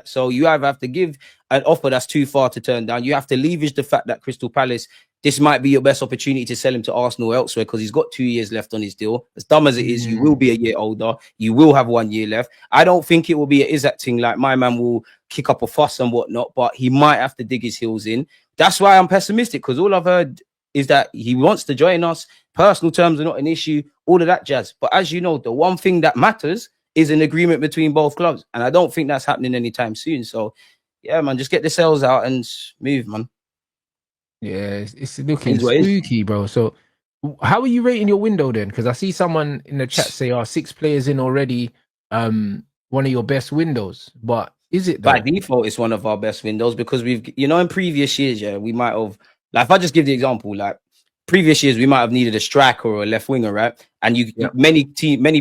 contract. So you either have to give an offer that's too far to turn down. You have to leverage the fact that Crystal Palace, this might be your best opportunity to sell him to Arsenal elsewhere because he's got 2 years left on his deal. As dumb as it is, you will be a year older. You will have 1 year left. I don't think it will be an Isak thing like my man will kick up a fuss and whatnot, but he might have to dig his heels in. That's why I'm pessimistic, because all I've heard is that he wants to join us. Personal terms are not an issue, all of that jazz. But as you know, the one thing that matters is an agreement between both clubs. And I don't think that's happening anytime soon. So, yeah, man, just get the sales out and move, man. Yeah, it's looking spooky, bro. So how are you rating your window then? Because I see someone in the chat say, 6 players in already, one of your best windows. But is it though? By default, it's one of our best windows because we've, in previous years, we might have, like, if I just give the example, like, previous years, we might have needed a striker or a left winger, right? And many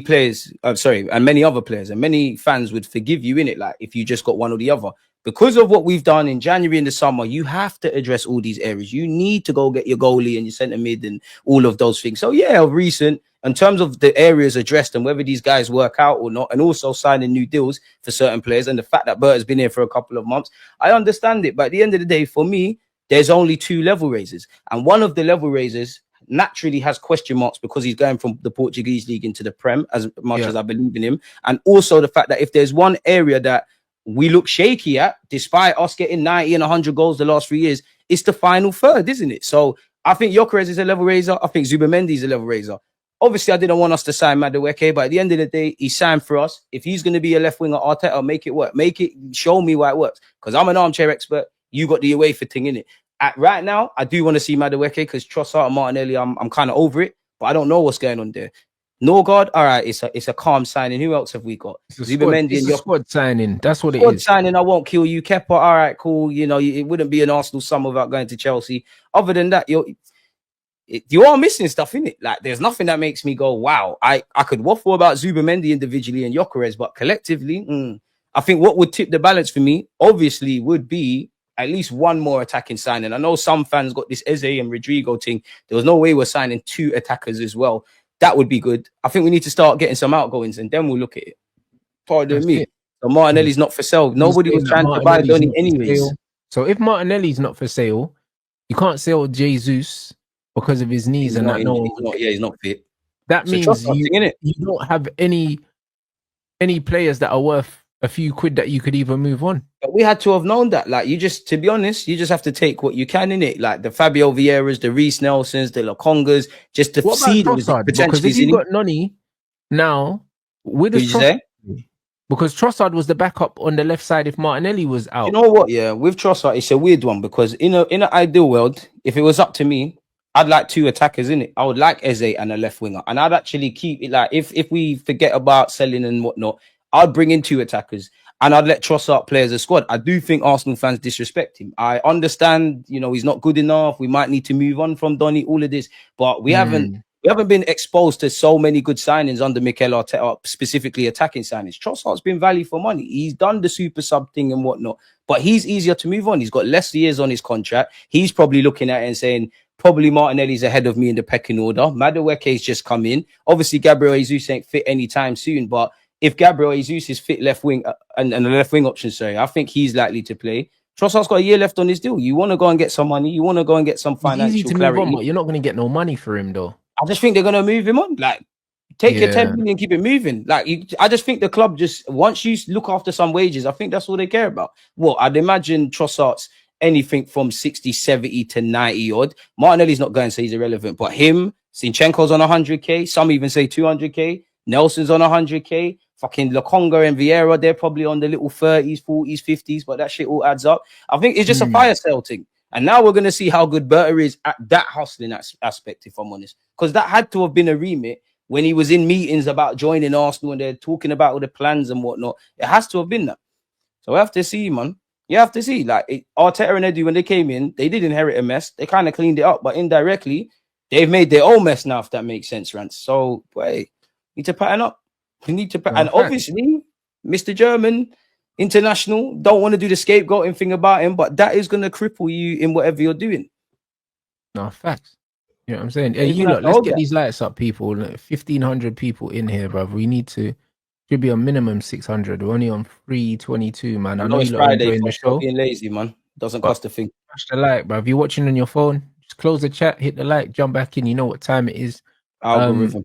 players, and many other players and many fans would forgive you in it, like, if you just got one or the other. Because of what we've done in January and the summer, you have to address all these areas. You need to go get your goalie and your centre mid and all of those things. So, yeah, recent, in terms of the areas addressed and whether these guys work out or not, and also signing new deals for certain players, and the fact that Bert has been here for a couple of months, I understand it. But at the end of the day, for me, there's only 2 level raisers. And one of the level raisers naturally has question marks because he's going from the Portuguese league into the Prem, as much as I believe in him. And also the fact that if there's one area that we look shaky at, despite us getting 90 and 100 goals the last 3 years, it's the final third, isn't it? So I think Gyökeres is a level raiser. I think Zubimendi is a level raiser. Obviously, I didn't want us to sign Madueke, but at the end of the day, he signed for us. If he's going to be a left winger, Arteta, make it work. Show me why it works. Because I'm an armchair expert. You got the UEFA thing in it. Right now, I do want to see Madueke because Trossard and Martinelli, I'm kind of over it, but I don't know what's going on there. Norgard, all right, it's a calm signing. Who else have we got? Zubimendi and squad signing. That's what it is. Squad signing. I won't kill you. Kepa, all right, cool. It wouldn't be an Arsenal summer without going to Chelsea. Other than that, you are missing stuff in it. Like, there's nothing that makes me go, wow. I could waffle about Zubimendi individually and Gyökeres, but collectively, I think what would tip the balance for me, obviously, would be at least one more attacking signing. I know some fans got this Eze and Rodrigo thing. There was no way we're signing 2 attackers as well. That would be good. I think we need to start getting some outgoings and then we'll look at it. Pardon me. So Martinelli's not for sale. Nobody was trying to buy Donny anyways. So if Martinelli's not for sale, you can't sell Jesus because of his knees and that. He's not fit. That means you don't have any players that are worth a few quid that you could even move on. But we had to have known that. Like, to be honest, you just have to take what you can in it. Like the Fabio Vieiras, the Reece Nelsons, the Lokongas, just to see those potentially. Because if you got Noni now, with Trossard, because Trossard was the backup on the left side if Martinelli was out. You know what? Yeah, with Trossard, it's a weird one because in an ideal world, if it was up to me, I'd like 2 attackers in it. I would like Eze and a left winger, and I'd actually keep it. Like if we forget about selling and whatnot, I'd bring in 2 attackers and I'd let Trossard play as a squad. I do think Arsenal fans disrespect him. I understand, he's not good enough. We might need to move on from Donny, all of this, but we haven't been exposed to so many good signings under Mikel Arteta, specifically attacking signings. Trossard's been value for money. He's done the super sub thing and whatnot, but he's easier to move on. He's got less years on his contract. He's probably looking at it and saying, probably Martinelli's ahead of me in the pecking order. Madueke's just come in. Obviously, Gabriel Jesus ain't fit anytime soon, but if Gabriel Jesus is fit left wing and the left wing option, I think he's likely to play. Trossard's got a year left on his deal. You want to go and get some money. You want to go and get some financial easy to clarity. Move on, but you're not going to get no money for him, though. I just think they're going to move him on. Like, take your 10 million, keep it moving. Like, I just think the club once you look after some wages, I think that's all they care about. Well, I'd imagine Trossard's anything from 60, 70 to 90 odd. Martinelli's not going to say he's irrelevant, but him, Zinchenko's on 100k. Some even say 200k. Nelson's on 100k. Fucking Lokonga and Vieira, they're probably on the little 30s, 40s, 50s, but that shit all adds up. I think it's just a fire sale thing. And now we're going to see how good Berta is at that hustling aspect, if I'm honest. Because that had to have been a remit when he was in meetings about joining Arsenal and they're talking about all the plans and whatnot. It has to have been that. So we have to see, man. You have to see. Like, Arteta and Edu, when they came in, they did inherit a mess. They kind of cleaned it up, but indirectly, they've made their own mess now, if that makes sense, Rants. So, wait, need to pattern up. We need to, and obviously, Mr. German international don't want to do the scapegoating thing about him, but that is going to cripple you in whatever you're doing. No, facts. You know what I'm saying? Hey, let's get these lights up, people. 1,500 people in here, bro. We need to Should be on minimum 600. We're only on 322, man. I know it's you lot are Friday. enjoying the Stop show. being lazy, man. Doesn't But cost a thing. smash the like, bro. If you're watching on your phone, just close the chat, hit the like, jump back in. You know what time it is. Algorithm.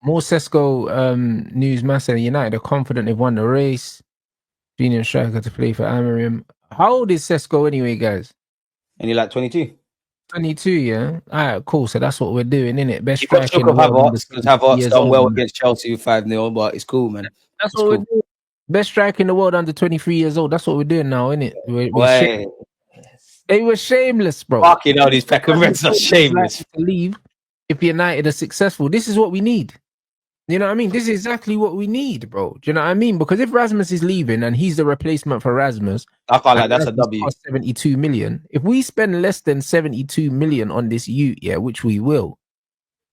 More Sesko news. Manchester United are confident they've won the race. Junior striker to play for Amarim. How old is Sesko anyway, guys? And you're like 22. 22, yeah. All right, cool. So that's what we're doing, innit? Best You got striker shook in the of world. Havertz because Havertz Years done old, well man. against Chelsea 5-0, but it's cool, man. That's It's what cool. we're doing. Best striker in the world under 23 years old. That's what we're doing now, innit? They were shameless, bro. Fucking hell, these Peckham Reds are shameless. To leave if United are successful. This is what we need. You know what I mean? This is exactly what we need, bro. Do you know what I mean? Because if Rasmus is leaving and he's the replacement for Rasmus, I can't like that's a W. Cost 72 million. If we spend less than 72 million on this youth, yeah, which we will,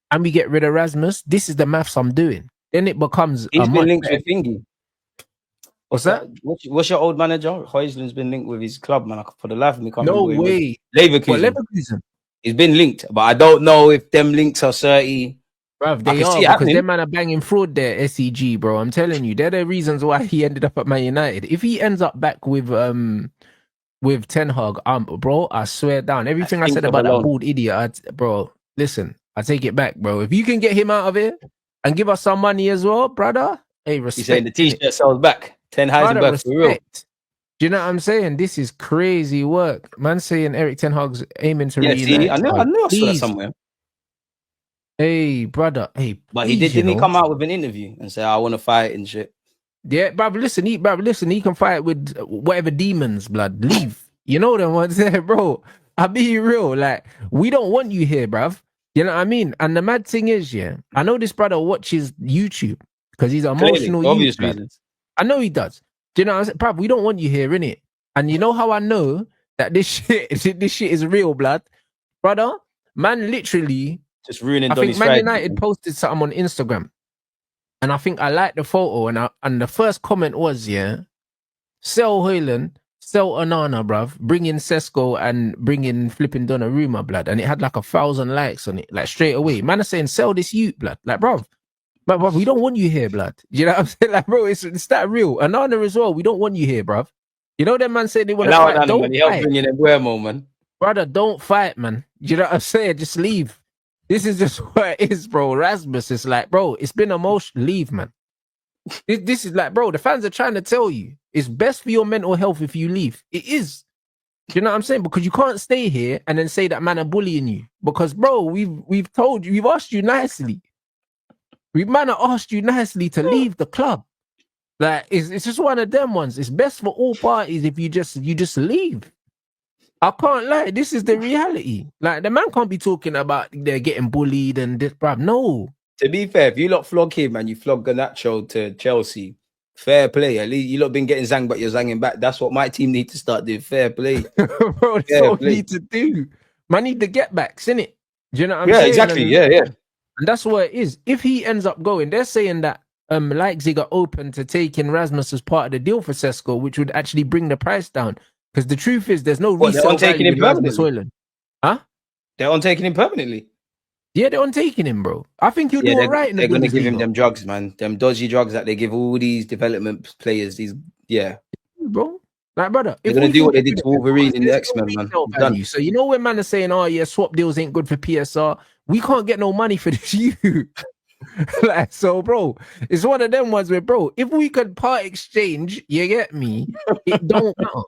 and we get rid of Rasmus, this is the maths I'm doing. Then it becomes He's been linked with Thingy. What's that? What's your old manager? Huijsland's been linked with his club, man. For the life of me, can't no remember. way. Leverkusen. He's been linked, but I don't know if them links are 30. Bruv, they are because them man are banging fraud there, SEG, bro. I'm telling you, they're the reasons why he ended up at Man United. If he ends up back with Ten Hag, bro, I swear down. Everything I said about that bald idiot, bro, listen, I take it back, bro. If you can get him out of here and give us some money as well, brother, hey, respect. He's saying the t-shirt sells back. Ten Hag's back for real. Do you know what I'm saying? This is crazy work. Man saying Eric Ten Hag's aiming to reunite. See, I know I saw that somewhere. Hey, brother. Hey, but didn't he come out with an interview and say, I want to fight and shit? Yeah, bruv, listen, he can fight with whatever demons, blood. Leave. You know them ones there, bro. I'll be real. Like, we don't want you here, bruv. You know what I mean? And the mad thing is, yeah, I know this brother watches YouTube because he's an emotional YouTuber. I know he does. Do you know what I'm saying? Bruv, we don't want you here, innit? And you know how I know that this shit is real, blood? Brother, man literally... Just ruining. I think Man United posted something on Instagram, and I think I liked the photo, and the first comment was, yeah, sell Højlund, sell Onana, bruv, bring in Sesko and bring in flipping Donnarumma, blood, and it had like 1,000 likes on it, like straight away. Man are saying sell this youth, blood, like bruv, we don't want you here, blood. You know what I'm saying, like bro, it's that real. Onana as well, we don't want you here, bruv. You know that man said they want to fight. Don't fight, bring in Embuemo, man. Brother. Don't fight, man. You know what I'm saying? Just leave. This is just what it is, bro. Rasmus is like, bro, it's been emotional. Leave, man. This is like, bro, the fans are trying to tell you it's best for your mental health if you leave. It is. You know what I'm saying? Because you can't stay here and then say that man are bullying you. Because, bro, we've told you, we've asked you nicely. Man have asked you nicely to leave the club. Like, it's just one of them ones. It's best for all parties if you just leave. I can't lie. This is the reality. Like, the man can't be talking about they're getting bullied and this, bruv. No. To be fair, if you lot flog him and you flog Garnacho to Chelsea, fair play. At least you lot been getting zanged, but you're zanging back. That's what my team need to start doing. Fair play. Bro, that's what we need to do. Man need the get backs, innit? Do you know what I'm saying? Yeah, exactly. Yeah. And that's what it is. If he ends up going, they're saying that Leipzig are open to taking Rasmus as part of the deal for Sesko, which would actually bring the price down. Because the truth is, there's no resale value with Rasmus Højlund. Huh? They're on taking him permanently. Yeah, they're on taking him, bro. I think he'll do all right. They're going to give him them drugs, man. Them dodgy drugs that they give all these development players. Bro. Like, brother, they're going to do what they did to Wolverine in the X-Men, man. So you know when man are saying, oh yeah, swap deals ain't good for PSR. We can't get no money for this youth. Like, so, bro, it's one of them ones where, bro, if we could part exchange, you get me, it don't matter.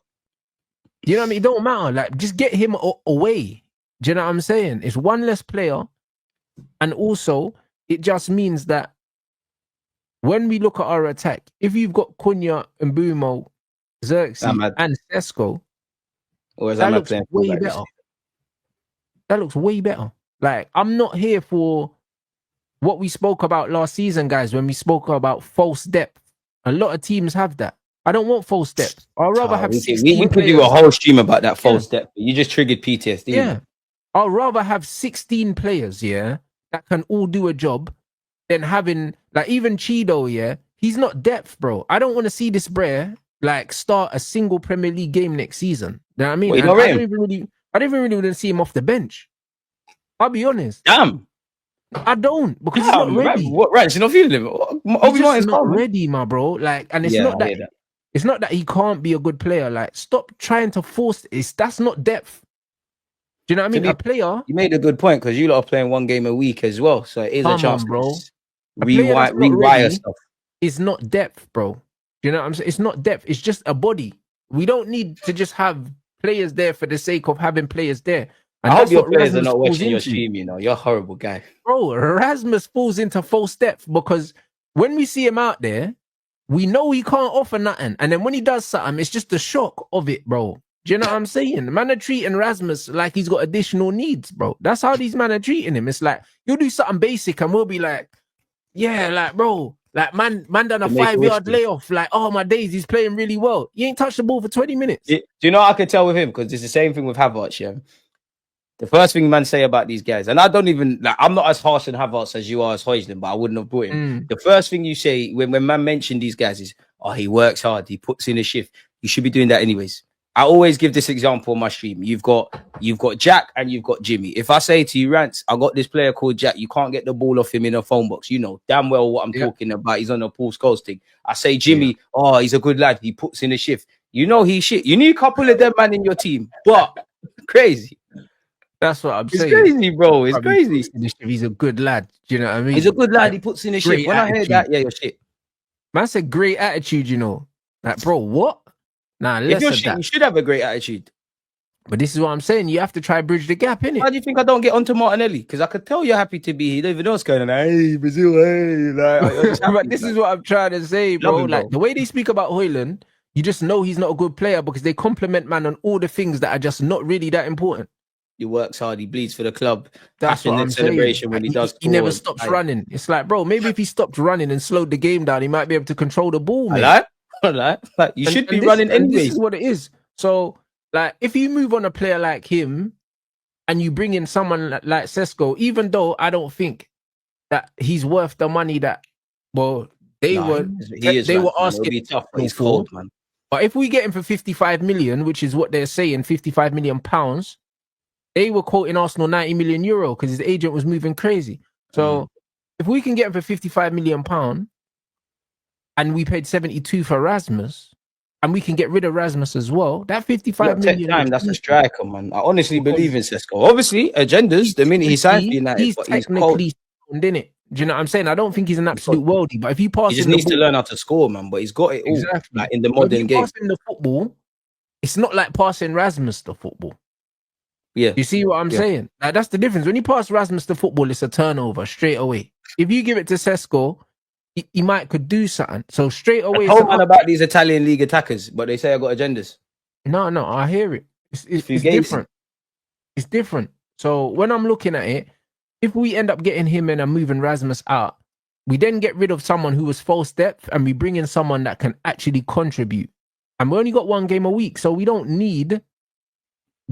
You know what I mean? It don't matter. Like, just get him away. Do you know what I'm saying? It's one less player. And also, it just means that when we look at our attack, if you've got Cunha, Mbeumo, Xerxes, and Sesko, that looks way better. That looks way better. Like, I'm not here for what we spoke about last season, guys, when we spoke about false depth. A lot of teams have that. I don't want false depth. I'd rather have 16 we could do a whole stream about that false depth. You just triggered PTSD. Yeah. I'd rather have 16 players, that can all do a job than having, like, even Chido, he's not depth, bro. I don't want to see this brer, like, start a single Premier League game next season. You know what I mean? I don't even really want to see him off the bench. I'll be honest. Damn. I don't, because he's not ready. What Rants? You're not feeling him? He's just not ready, my bro. Like, and it's not that. It's not that he can't be a good player. Like, stop trying to force it. That's not depth. Do you know what I mean? A player. You made a good point, because you lot are playing one game a week as well, so it is a chance, bro. To rewire stuff. It's not depth, bro. Do you know what I'm saying? It's not depth. It's just a body. We don't need to just have players there for the sake of having players there. And I hope your players are not watching your stream. You know, you're a horrible guy, bro. Rasmus falls into false depth because when we see him out there, we know he can't offer nothing. And then when he does something, it's just the shock of it, bro. Do you know what I'm saying? The man are treating Rasmus like he's got additional needs, bro. That's how these men are treating him. It's like, you'll do something basic and we'll be like, yeah, like, bro, like, man done a 5-yard layoff. Like, oh, my days, he's playing really well. He ain't touched the ball for 20 minutes. Do you know what I can tell with him? Because it's the same thing with Havertz, yeah? The first thing man say about these guys, and I don't even, like, I'm not as harsh on Havertz as you are as Højlund, but I wouldn't have brought him. The first thing you say when man mentioned these guys is, oh, he works hard, he puts in a shift. You should be doing that anyways. I always give this example on my stream. You've got Jack and you've got Jimmy. If I say to you, Rants, I got this player called Jack, you can't get the ball off him in a phone box. You know damn well what I'm talking about. He's on a Paul Scholes thing. I say Jimmy, oh, he's a good lad. He puts in a shift. You know he's shit. You need a couple of them man in your team, but crazy. That's what I'm saying. It's crazy, bro. It's crazy. He's a good lad. Do you know what I mean? He's a good lad. He puts in a shift. When I hear that, yeah, you're shit. Man said great attitude, you know. Like, bro, what? Nah, less of that. You should have a great attitude. But this is what I'm saying. You have to try bridge the gap, innit? Why do you think I don't get onto Martinelli? Because I could tell you're happy to be here. You don't even know what's going on. Hey, Brazil, hey. Like, but this is what I'm trying to say, bro. Like, the way they speak about Højlund, you just know he's not a good player because they compliment man on all the things that are just not really that important. He works hard. He bleeds for the club. That's what I'm saying. When he does. He never stops running. It's like, bro, maybe if he stopped running and slowed the game down, he might be able to control the ball, man. Like, you should be running anyways. This is what it is. So, like, if you move on a player like him and you bring in someone like Sesko, even though I don't think that he's worth the money that, well, they were asking. Be tough, but he's cold, man. But if we get him for 55 million, which is what they're saying, 55 million pounds, they were quoting Arsenal 90 million euro because his agent was moving crazy. So if we can get him for 55 million pounds and we paid 72 for Rasmus, and we can get rid of Rasmus as well, that 55 million. Time, that's a striker, man. I honestly believe in Sesko. Obviously, agendas, the minute he signed for United, he's technically sound, innit? Do you know what I'm saying? I don't think he's an absolute worldie, but if you pass, he just needs to learn how to score, man. But he's got it all, exactly. Like in the modern game. Passing the football, it's not like passing Rasmus the football. Yeah, you see what I'm saying? Like, that's the difference. When you pass Rasmus the football, it's a turnover straight away. If you give it to Sesko, he might could do something. So straight away, I told man about these Italian league attackers, but they say I got agendas. No, I hear it. It's different. It's different. So when I'm looking at it, if we end up getting him in and moving Rasmus out, we then get rid of someone who was false depth and we bring in someone that can actually contribute. And we only got one game a week, so we do not need.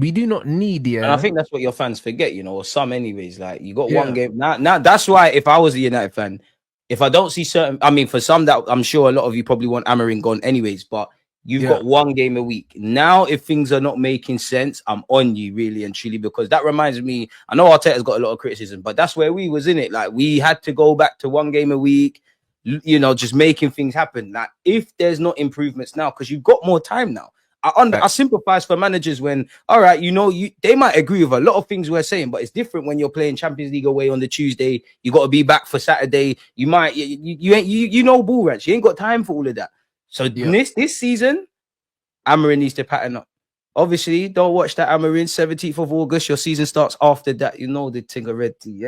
And I think that's what your fans forget, you know, or some anyways. Like, you got one game now. That's why if I was a United fan, if I don't see for some that I'm sure a lot of you probably want Amorim gone anyways, but you've got one game a week. Now, if things are not making sense, I'm on you really and truly, because that reminds me, I know Arteta's got a lot of criticism, but that's where we was in it. Like, we had to go back to one game a week, you know, just making things happen. Like, if there's not improvements now, because you've got more time now. I sympathize for managers when, all right, you know, they might agree with a lot of things we're saying, but it's different when you're playing Champions League away on the Tuesday. You got to be back for Saturday. You might, you know, ball Rants. You ain't got time for all of that. So this season, Amorim needs to pattern up. Obviously, don't watch that Amorim 17th of August. Your season starts after that. You know the thing already,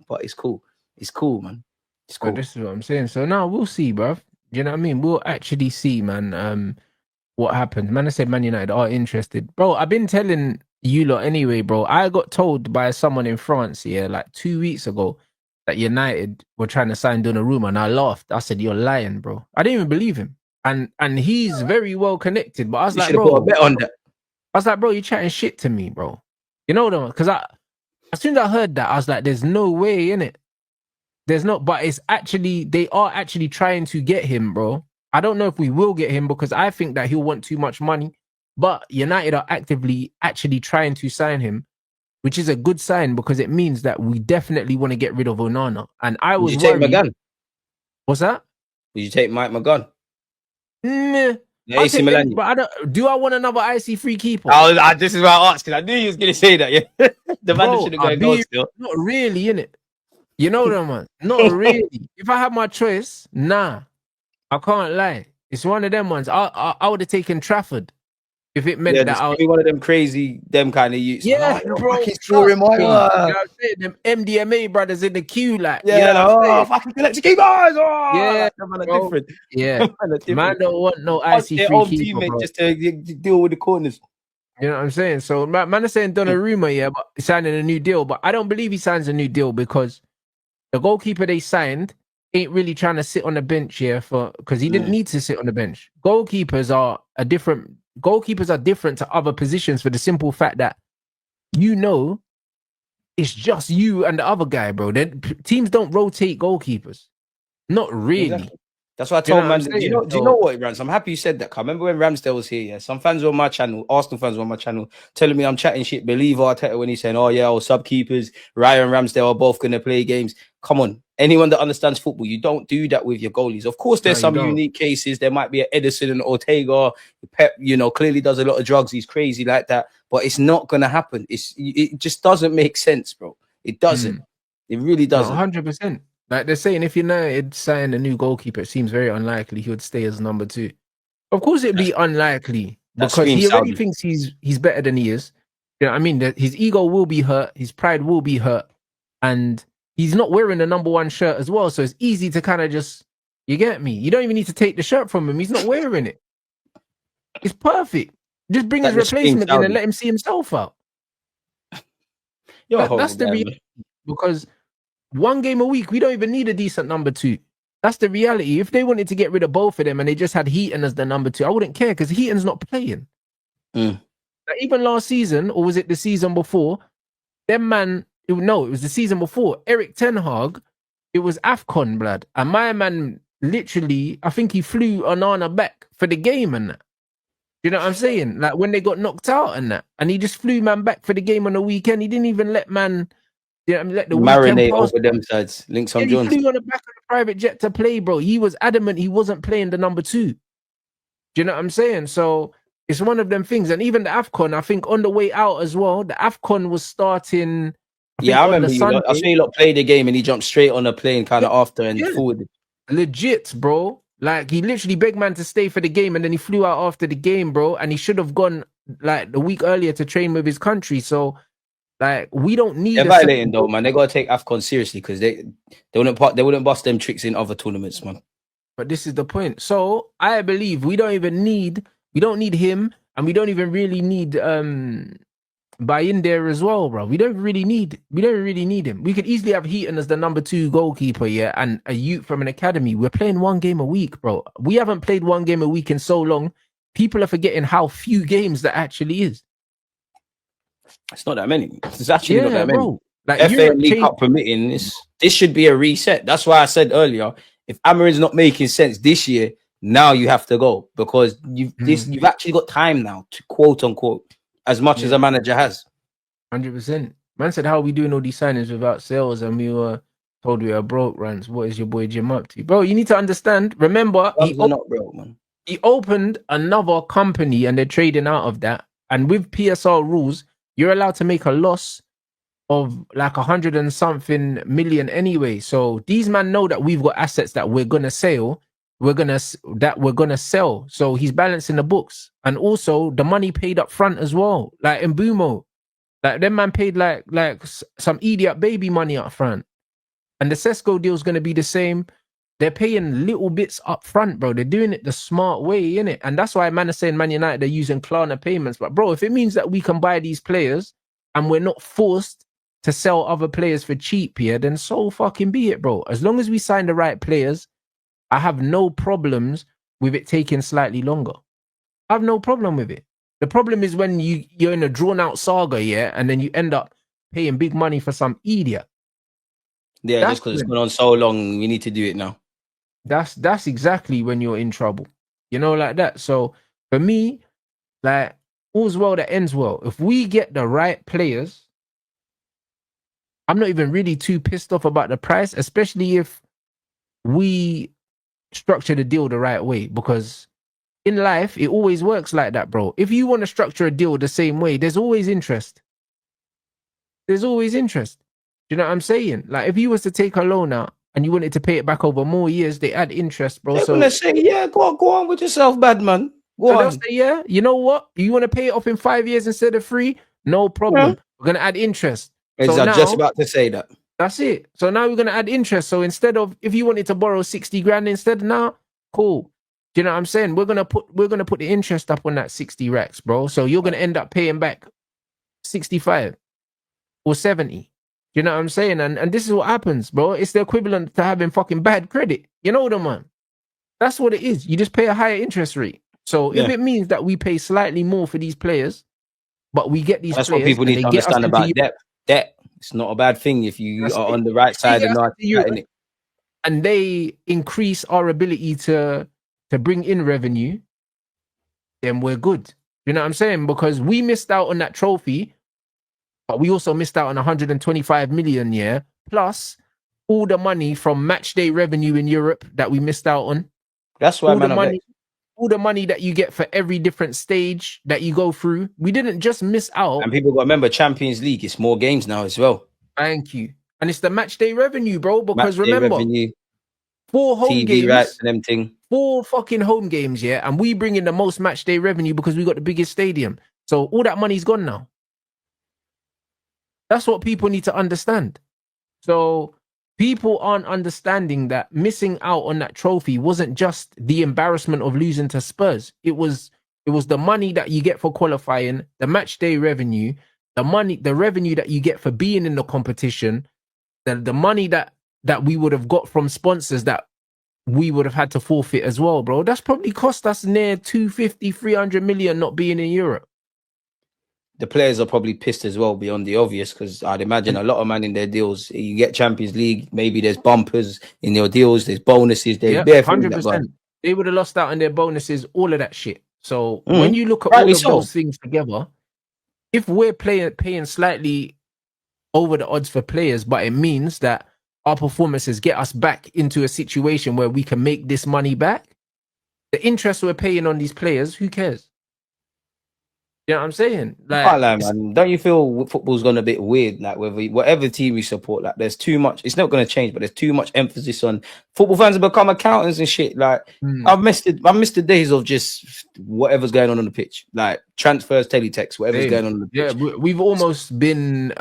but it's cool. It's cool, man. It's cool. But this is what I'm saying. So now we'll see, bruv. You know what I mean? We'll actually see, man. What happened? Man, I said Man United are interested. Bro, I've been telling you lot anyway, bro. I got told by someone in France, like 2 weeks ago, that United were trying to sign Donnarumma, and I laughed. I said, you're lying, bro. I didn't even believe him. And he's very well connected, but I was like, bro, put a bet on that. I was like, bro, you're chatting shit to me, bro. You know what? Because as soon as I heard that, I was like, there's no way, innit? There's not, but they are actually trying to get him, bro. I don't know if we will get him because I think that he'll want too much money, but United are actively actually trying to sign him. which is a good sign because it means that we definitely want to get rid of Onana. And I was Would you take worried. McGann? What's that? Would you take Mike McGann? Nah. Yeah, I'll AC take Milan. but do I want another icy free keeper? This is why I asked, because I knew you was going to say that. Yeah, the man shouldn't go and go still. Not really, innit? You know that, man. Not really. If I had my choice, nah, I can't lie. It's one of them ones. I would have taken Trafford if it meant that I was one of them crazy, them kind of youths. Yeah, bro. Fucking scoring my. You know what I'm saying? Them MDMA brothers in the queue, like, yeah, you know what I'm saying? fucking collect keepers. Oh, Yeah, that man are bro. different. Yeah, man don't want no icy Their free own keeper, teammate bro. just to deal with the corners. You know what I'm saying? So man is saying Donnarumma, yeah, but signing a new deal. But I don't believe he signs a new deal because the goalkeeper they signed ain't really trying to sit on the bench here because he didn't need to sit on the bench. Goalkeepers are different to other positions for the simple fact that it's just you and the other guy, bro. Teams don't rotate goalkeepers. Not really. Exactly. That's why I told man. Do you know what, Rants? I'm happy you said that. I remember when Ramsdale was here. Yeah, some fans were on my channel, Arsenal fans were on my channel, telling me I'm chatting shit. Believe Arteta when he's saying, "Oh yeah, our sub keepers, Ryan Ramsdale are both going to play games." Come on, anyone that understands football, you don't do that with your goalies. Of course, there's some unique cases. There might be an Edison and Ortega. Pep, clearly does a lot of drugs. He's crazy like that, but it's not going to happen. It just doesn't make sense, bro. It doesn't. It really doesn't. 100%. Like they're saying, if United sign a new goalkeeper, it seems very unlikely he would stay as number 2. Of course, it'd be unlikely because he already thinks he's better than he is. You know what I mean? His ego will be hurt, his pride will be hurt, and he's not wearing the number 1 shirt as well. So it's easy to kind of you get me? You don't even need to take the shirt from him. He's not wearing it. It's perfect. Just bring his replacement in and let him see himself out. That's the reality. Because 1 game a week, we don't even need a decent number 2. That's the reality. If they wanted to get rid of both of them and they just had Heaton as the number 2, I wouldn't care because Heaton's not playing. Like even last season, or was it the season before? It was the season before. Eric Ten Hag, it was AFCON, blood. And my man literally, I think he flew Onana back for the game and that. You know what I'm saying? Like when they got knocked out and that. And he just flew man back for the game on the weekend. He didn't even let man... let the marinate over them sides. Links on Jones. He flew on the back of the private jet to play, bro. He was adamant he wasn't playing the number 2. Do you know what I'm saying? So it's one of them things. And even the AFCON, I think on the way out as well, the AFCON was starting. I remember I seen you play the game and he jumped straight on a plane kind of after and forward. Legit, bro. Like he literally begged man to stay for the game and then he flew out after the game, bro. And he should have gone like the week earlier to train with his country. So like we don't need. They're violating though, man. They gotta take AFCON seriously because they wouldn't bust them tricks in other tournaments, man. But this is the point. So I believe we don't need him, and we don't even really need in there as well, bro. We don't really need him. We could easily have Heaton as the number 2 goalkeeper, yeah, and a youth from an academy. We're playing 1 game a week, bro. We haven't played 1 game a week in so long. People are forgetting how few games that actually is. It's not that many. It's actually not that many. Bro. Like FA and League Cup permitting this should be a reset. That's why I said earlier, if Amarin's not making sense this year, now you have to go because you've actually got time now to quote unquote as much as a manager has. 100%. Man said, how are we doing all these signings without sales? And we were told we are broke, Rants. What is your boy Jim up to? Bro, you need to understand. Remember, not broke, man. He opened another company and they're trading out of that. And with PSR rules, you're allowed to make a loss of like 100 and something million anyway. So these men know that we've got assets that we're gonna sell. We're gonna sell. So he's balancing the books, and also the money paid up front as well. Like in Mbumo, like them man paid like some idiot baby money up front, and the Sesco deal is gonna be the same. They're paying little bits up front, bro. They're doing it the smart way, innit? And that's why man is saying Man United are using Klarna payments. But bro, if it means that we can buy these players and we're not forced to sell other players for cheap here, then so fucking be it, bro. As long as we sign the right players, I have no problems with it taking slightly longer. I have no problem with it. The problem is when you're in a drawn out saga, yeah, and then you end up paying big money for some idiot. Yeah, that's just because it's gone on so long, we need to do it now. That's exactly when you're in trouble. You know, like that. So for me, like all's well that ends well. If we get the right players, I'm not even really too pissed off about the price, especially if we structure the deal the right way. Because in life, it always works like that, bro. If you want to structure a deal the same way, there's always interest. There's always interest. Do you know what I'm saying? Like, if you was to take a loan out and you wanted to pay it back over more years, they add interest, bro. They're gonna say, yeah, go on with yourself, bad man. They'll say, yeah, you know what? You want to pay it off in 5 years instead of 3? No problem. Yeah. We're gonna add interest. So now, just about to say that. That's it. So now we're gonna add interest. So instead of, if you wanted to borrow 60 grand instead now, cool. Do you know what I'm saying? We're gonna put the interest up on that 60 racks, bro. So you're gonna end up paying back 65 or 70. You know what I'm saying? And this is what happens, bro. It's the equivalent to having fucking bad credit. You know what I mean? That's what it is. You just pay a higher interest rate. So if it means that we pay slightly more for these players, but we get these That's players, what people need to understand about debt. It's not a bad thing if you are on the right side and not in it. And they increase our ability to bring in revenue, then we're good. You know what I'm saying? Because we missed out on that trophy, but we also missed out on 125 million, plus all the money from match day revenue in Europe that we missed out on. That's why, all the money that you get for every different stage that you go through. We didn't just miss out. And people got to remember, Champions League, it's more games now as well. Thank you. And it's the match day revenue, bro, because remember, 4 home TV games, rights and everything. 4 fucking home games, yeah, and we bring in the most match day revenue because we got the biggest stadium. So all that money's gone now. That's what people need to understand. So people aren't understanding that missing out on that trophy wasn't just the embarrassment of losing to Spurs. It was the money that you get for qualifying, the match day revenue, the revenue that you get for being in the competition, the money that we would have got from sponsors that we would have had to forfeit as well, bro. That's probably cost us near 250, 300 million not being in Europe. The players are probably pissed as well, beyond the obvious, because I'd imagine a lot of man in their deals, you get Champions League, maybe there's bumpers in your deals, there's bonuses, there's 100%. They would have lost out on their bonuses, all of that shit. So when you look at all of those things together, if we're paying slightly over the odds for players, but it means that our performances get us back into a situation where we can make this money back, the interest we're paying on these players, who cares? You know what I'm saying? Like, man, don't you feel football's gone a bit weird? Like, whatever team we support, like, there's too much. It's not going to change, but there's too much emphasis on football fans have become accountants and shit. Like, I've missed the days of just whatever's going on the pitch, like transfers, teletext, whatever's going on the pitch. Yeah, we've almost been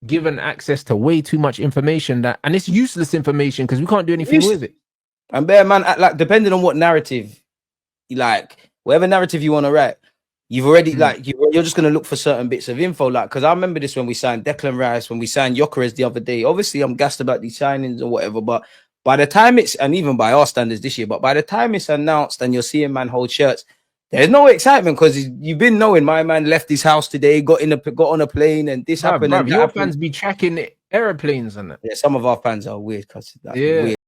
given access to way too much information and it's useless information because we can't do anything with it. And bear man, like, depending on what narrative, like whatever narrative you want to write. You've already you're just gonna look for certain bits of info, like, because I remember this when we signed Declan Rice, when we signed Gyökeres the other day. Obviously, I'm gassed about these signings or whatever, but by the time and even by our standards this year, but by the time it's announced and you're seeing man hold shirts, there's no excitement because you've been knowing my man left his house today, got on a plane, and this happened. Your fans be tracking airplanes and that. Yeah, some of our fans are weird because weird.